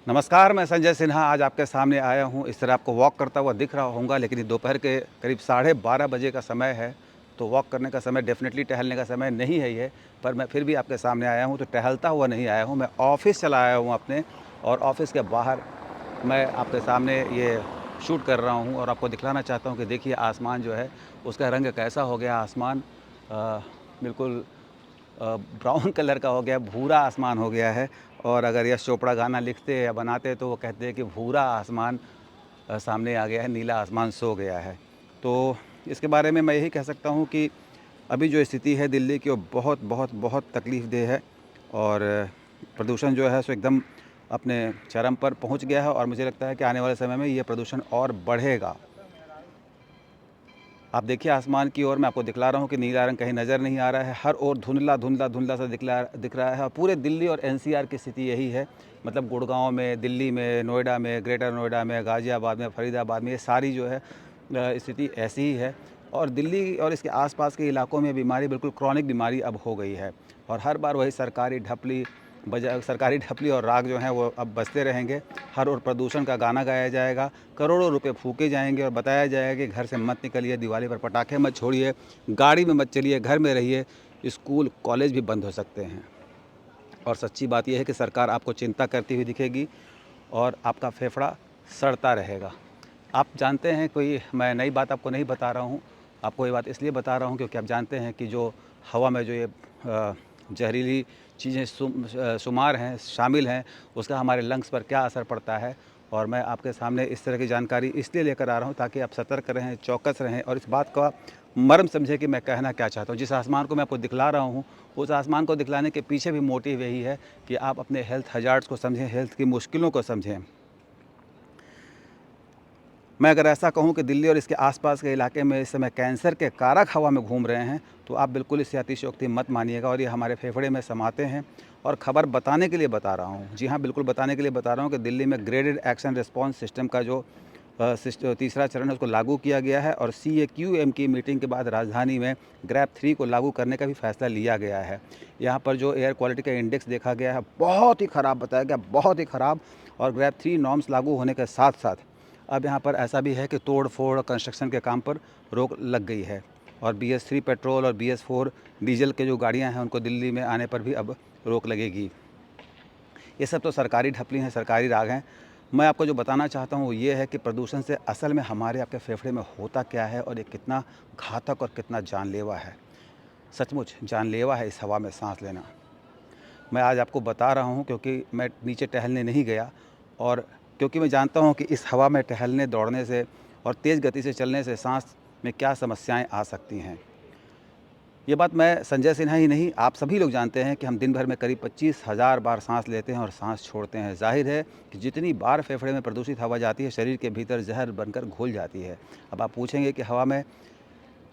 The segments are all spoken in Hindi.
नमस्कार, मैं संजय सिन्हा आज आपके सामने आया हूँ। इस तरह आपको वॉक करता हुआ दिख रहा होगा, लेकिन ये दोपहर के करीब 12:30 बजे का समय है, तो वॉक करने का समय, डेफ़िनेटली टहलने का समय नहीं है ये। पर मैं फिर भी आपके सामने आया हूँ, तो टहलता हुआ नहीं आया हूँ, मैं ऑफ़िस चला आया हूँ अपने, और ऑफ़िस के बाहर मैं आपके सामने ये शूट कर रहा हूँ और आपको दिखलाना चाहता हूँ कि देखिए आसमान जो है, उसका रंग कैसा हो गया। आसमान बिल्कुल ब्राउन कलर का हो गया, भूरा आसमान हो गया है। और अगर यश चोपड़ा गाना लिखते या बनाते तो वो कहते हैं कि भूरा आसमान सामने आ गया है, नीला आसमान सो गया है। तो इसके बारे में मैं यही कह सकता हूँ कि अभी जो स्थिति है दिल्ली की, वो बहुत बहुत बहुत तकलीफ़देह है। और प्रदूषण जो है सो एकदम अपने चरम पर पहुँच गया है, और मुझे लगता है कि आने वाले समय में ये प्रदूषण और बढ़ेगा। आप देखिए आसमान की ओर, मैं आपको दिखला रहा हूँ कि नीला रंग कहीं नज़र नहीं आ रहा है, हर ओर धुंधला धुंधला धुंधला सा दिख रहा है। और पूरे दिल्ली और एनसीआर की स्थिति यही है, मतलब गुड़गांव में, दिल्ली में, नोएडा में, ग्रेटर नोएडा में, गाज़ियाबाद में, फरीदाबाद में, ये सारी जो है स्थिति ऐसी ही है। और दिल्ली और इसके आसपास के इलाकों में बीमारी बिल्कुल क्रॉनिक बीमारी अब हो गई है, और हर बार वही सरकारी ढपली और राग जो हैं वो अब बजते रहेंगे। हर ओर प्रदूषण का गाना गाया जाएगा, करोड़ों रुपए फूके जाएंगे और बताया जाएगा कि घर से मत निकलिए, दिवाली पर पटाखे मत छोड़िए, गाड़ी में मत चलिए, घर में रहिए, स्कूल कॉलेज भी बंद हो सकते हैं। और सच्ची बात यह है कि सरकार आपको चिंता करती हुई दिखेगी और आपका फेफड़ा सड़ता रहेगा। आप जानते हैं, कोई मैं नई बात आपको नहीं बता रहा हूँ, आपको ये बात इसलिए बता रहा हूँ क्योंकि आप जानते हैं कि जो हवा में जो ये जहरीली चीज़ें शुमार हैं, शामिल हैं, उसका हमारे लंग्स पर क्या असर पड़ता है। और मैं आपके सामने इस तरह की जानकारी इसलिए लेकर आ रहा हूँ ताकि आप सतर्क रहें, चौकस रहें, और इस बात का मर्म समझें कि मैं कहना क्या चाहता हूँ। जिस आसमान को मैं आपको दिखला रहा हूँ, उस आसमान को दिखलाने के पीछे भी मोटिव यही है कि आप अपने हेल्थ हज़ार्ड्स को समझें, हेल्थ की मुश्किलों को समझें। मैं अगर ऐसा कहूं कि दिल्ली और इसके आसपास के इलाके में इस समय कैंसर के कारक हवा में घूम रहे हैं, तो आप बिल्कुल इससे अतिशयोक्ति मत मानिएगा, और ये हमारे फेफड़े में समाते हैं। और खबर बताने के लिए बता रहा हूं, जी हाँ, बिल्कुल बताने के लिए बता रहा हूं कि दिल्ली में ग्रेडेड एक्शन रिस्पॉन्स सिस्टम का जो तीसरा चरण है उसको लागू किया गया है, और CAQM की मीटिंग के बाद राजधानी में ग्रैप 3 को लागू करने का भी फैसला लिया गया है। यहाँ पर जो एयर क्वालिटी का इंडेक्स देखा गया है, बहुत ही ख़राब बताया गया, बहुत ही ख़राब। और ग्रैप 3 नॉर्म्स लागू होने के साथ साथ अब यहाँ पर ऐसा भी है कि तोड़ फोड़ कंस्ट्रक्शन के काम पर रोक लग गई है, और BS3 पेट्रोल और BS4 डीजल के जो गाड़ियाँ हैं उनको दिल्ली में आने पर भी अब रोक लगेगी। ये सब तो सरकारी ढपली हैं, सरकारी राग हैं। मैं आपको जो बताना चाहता हूँ वो ये है कि प्रदूषण से असल में हमारे आपके फेफड़े में होता क्या है, और ये कितना घातक और कितना जानलेवा है। सचमुच जानलेवा है इस हवा में सांस लेना। मैं आज आपको बता रहा हूँ क्योंकि मैं नीचे टहलने नहीं गया, और क्योंकि मैं जानता हूँ कि इस हवा में टहलने, दौड़ने से और तेज़ गति से चलने से सांस में क्या समस्याएं आ सकती हैं। ये बात मैं संजय सिन्हा ही नहीं, आप सभी लोग जानते हैं कि हम दिन भर में करीब 25,000 बार सांस लेते हैं और सांस छोड़ते हैं। जाहिर है कि जितनी बार फेफड़े में प्रदूषित हवा जाती है, शरीर के भीतर जहर बनकर घुल जाती है। अब आप पूछेंगे कि हवा में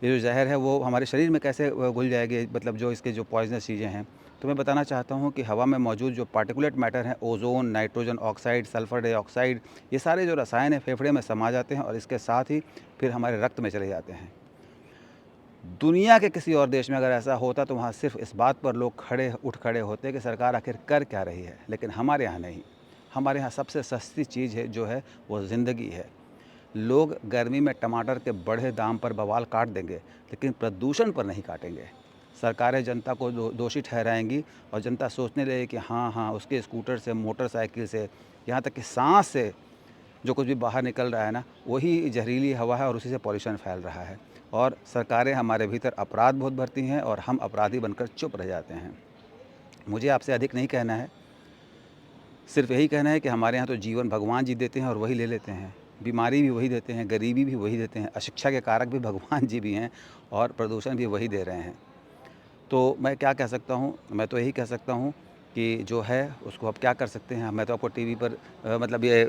ये जो जहर है वो हमारे शरीर में कैसे घुल जाएगी, मतलब जो इसके जो पॉइजनस चीज़ें हैं। तो मैं बताना चाहता हूँ कि हवा में मौजूद जो पार्टिकुलेट मैटर हैं, ozone, nitrogen oxide, sulphur dioxide, ये सारे जो रसायन हैं फेफड़े में समा जाते हैं, और इसके साथ ही फिर हमारे रक्त में चले जाते हैं। दुनिया के किसी और देश में अगर ऐसा होता तो वहाँ सिर्फ इस बात पर लोग उठ खड़े होते कि सरकार आखिर कर क्या रही है, लेकिन हमारे यहाँ नहीं। हमारे यहाँ सबसे सस्ती चीज़ है जो है वो ज़िंदगी है। लोग गर्मी में टमाटर के बढ़े दाम पर बवाल काट देंगे, लेकिन प्रदूषण पर नहीं काटेंगे। सरकारें जनता को दोषी ठहराएंगी, और जनता सोचने लगे कि हाँ हाँ, उसके स्कूटर से, मोटरसाइकिल से, यहाँ तक कि सांस से जो कुछ भी बाहर निकल रहा है ना, वही जहरीली हवा है और उसी से पॉल्यूशन फैल रहा है। और सरकारें हमारे भीतर अपराध बहुत भरती हैं, और हम अपराधी बनकर चुप रह जाते हैं। मुझे आपसे अधिक नहीं कहना है, सिर्फ यही कहना है कि हमारे यहाँ तो जीवन भगवान जी देते हैं और वही ले लेते हैं। बीमारी भी वही देते हैं, गरीबी भी वही देते हैं, अशिक्षा के कारक भी भगवान जी भी हैं, और प्रदूषण भी वही दे रहे हैं। तो मैं क्या कह सकता हूँ, मैं तो यही कह सकता हूँ कि जो है उसको अब क्या कर सकते हैं। मैं तो आपको टीवी पर मतलब ये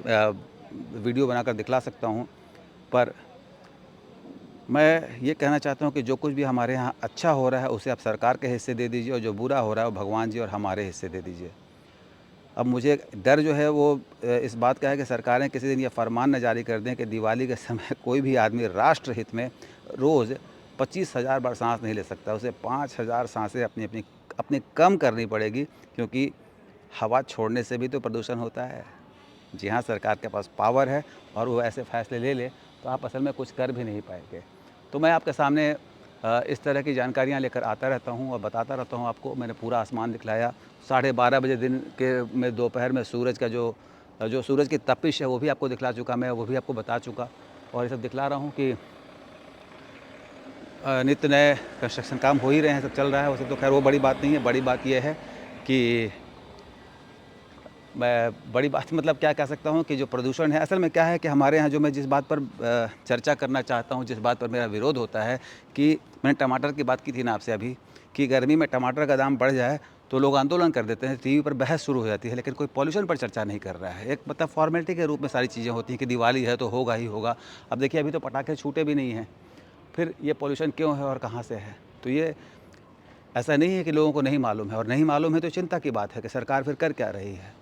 वीडियो बनाकर दिखला सकता हूँ, पर मैं ये कहना चाहता हूँ कि जो कुछ भी हमारे यहाँ अच्छा हो रहा है उसे आप सरकार के हिस्से दे दीजिए, और जो बुरा हो रहा है वो भगवान जी और हमारे हिस्से दे दीजिए। अब मुझे डर जो है वो इस बात का है कि सरकारें किसी दिन ये फरमान न जारी कर दें कि दिवाली के समय कोई भी आदमी राष्ट्र हित में रोज़ 25,000 बार सांस नहीं ले सकता, उसे 5,000 सांसें अपनी कम करनी पड़ेगी, क्योंकि हवा छोड़ने से भी तो प्रदूषण होता है। जी हाँ, सरकार के पास पावर है और वो ऐसे फैसले ले ले तो आप असल में कुछ कर भी नहीं पाएँगे। तो मैं आपके सामने इस तरह की जानकारियाँ लेकर आता रहता हूँ और बताता रहता हूँ आपको। मैंने पूरा आसमान दिखलाया, 12:30 बजे दिन के में दोपहर में सूरज का जो सूरज की तपिश है वो भी आपको दिखला चुका मैं, वो भी आपको बता चुका और ये सब दिखला रहा हूँ कि नित्य नए कंस्ट्रक्शन काम हो ही रहे हैं, सब चल रहा है। वैसे तो खैर वो बड़ी बात नहीं है, बड़ी बात ये है कि मैं बड़ी बात मतलब क्या कह सकता हूँ कि जो प्रदूषण है, असल में क्या है कि हमारे यहाँ जो मैं जिस बात पर चर्चा करना चाहता हूँ, जिस बात पर मेरा विरोध होता है कि मैंने टमाटर की बात की थी ना आपसे अभी कि गर्मी में टमाटर का दाम बढ़ जाए तो लोग आंदोलन कर देते हैं, टीवी पर बहस शुरू हो जाती है, लेकिन कोई पॉल्यूशन पर चर्चा नहीं कर रहा है। एक मतलब फॉर्मेलिटी के रूप में सारी चीज़ें होती हैं कि दिवाली है तो होगा ही होगा। अब देखिए अभी तो पटाखे छूटे भी नहीं हैं, फिर ये पॉल्यूशन क्यों है और कहाँ से है? तो ये ऐसा नहीं है कि लोगों को नहीं मालूम है और नहीं मालूम है तो चिंता की बात है कि सरकार फिर कर क्या रही है।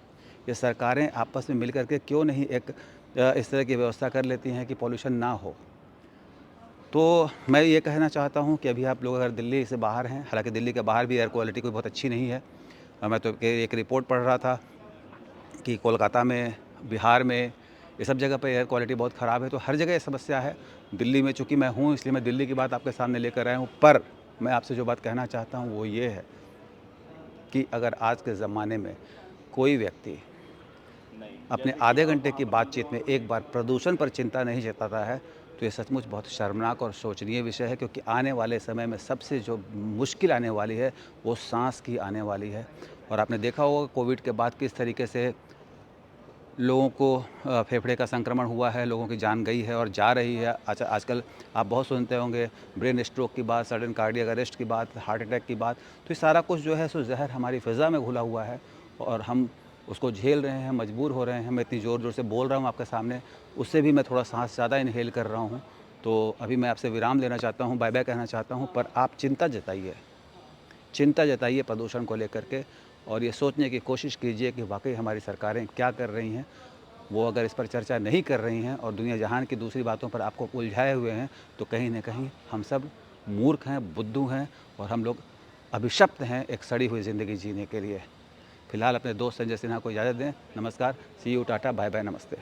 ये सरकारें आपस में मिल कर के क्यों नहीं एक इस तरह की व्यवस्था कर लेती हैं कि पॉल्यूशन ना हो। तो मैं ये कहना चाहता हूँ कि अभी आप लोग अगर दिल्ली से बाहर हैं, हालाँकि दिल्ली के बाहर भी एयर क्वालिटी कोई बहुत अच्छी नहीं है। मैं तो एक रिपोर्ट पढ़ रहा था कि कोलकाता में, बिहार में, ये सब जगह पे एयर क्वालिटी बहुत ख़राब है, तो हर जगह ये समस्या है। दिल्ली में चूँकि मैं हूँ इसलिए मैं दिल्ली की बात आपके सामने लेकर आया हूँ। पर मैं आपसे जो बात कहना चाहता हूँ वो ये है कि अगर आज के ज़माने में कोई व्यक्ति अपने आधे घंटे की बातचीत में एक बार प्रदूषण पर चिंता नहीं जताता है, तो ये सचमुच बहुत शर्मनाक और शोचनीय विषय है, क्योंकि आने वाले समय में सबसे जो मुश्किल आने वाली है, वो साँस की आने वाली है। और आपने देखा होगा कोविड के बाद किस तरीके से लोगों को फेफड़े का संक्रमण हुआ है, लोगों की जान गई है और जा रही है। अच्छा, आजकल आप बहुत सुनते होंगे ब्रेन स्ट्रोक की बात, सडन कार्डियक अरेस्ट की बात, हार्ट अटैक की बात। तो ये सारा कुछ जो है सो ज़हर हमारी फ़िज़ा में घुला हुआ है और हम उसको झेल रहे हैं, मजबूर हो रहे हैं। मैं इतनी ज़ोर-ज़ोर से बोल रहा हूँ आपके सामने, उससे भी मैं थोड़ा साँस ज़्यादा इन्हेल कर रहा हूँ। तो अभी मैं आपसे विराम लेना चाहता हूँ, बाय-बाय कहना चाहता हूँ, पर आप चिंता जताइए प्रदूषण को लेकर के और ये सोचने की कोशिश कीजिए कि वाक़ई हमारी सरकारें क्या कर रही हैं। वो अगर इस पर चर्चा नहीं कर रही हैं और दुनिया जहान की दूसरी बातों पर आपको उलझाए हुए हैं, तो कहीं न कहीं हम सब मूर्ख हैं, बुद्धू हैं और हम लोग अभिशप्त हैं एक सड़ी हुई ज़िंदगी जीने के लिए। फ़िलहाल अपने दोस्त संजय सिन्हा को इजाज़त दें। नमस्कार, सी यू, टाटा, बाय-बाय, नमस्ते।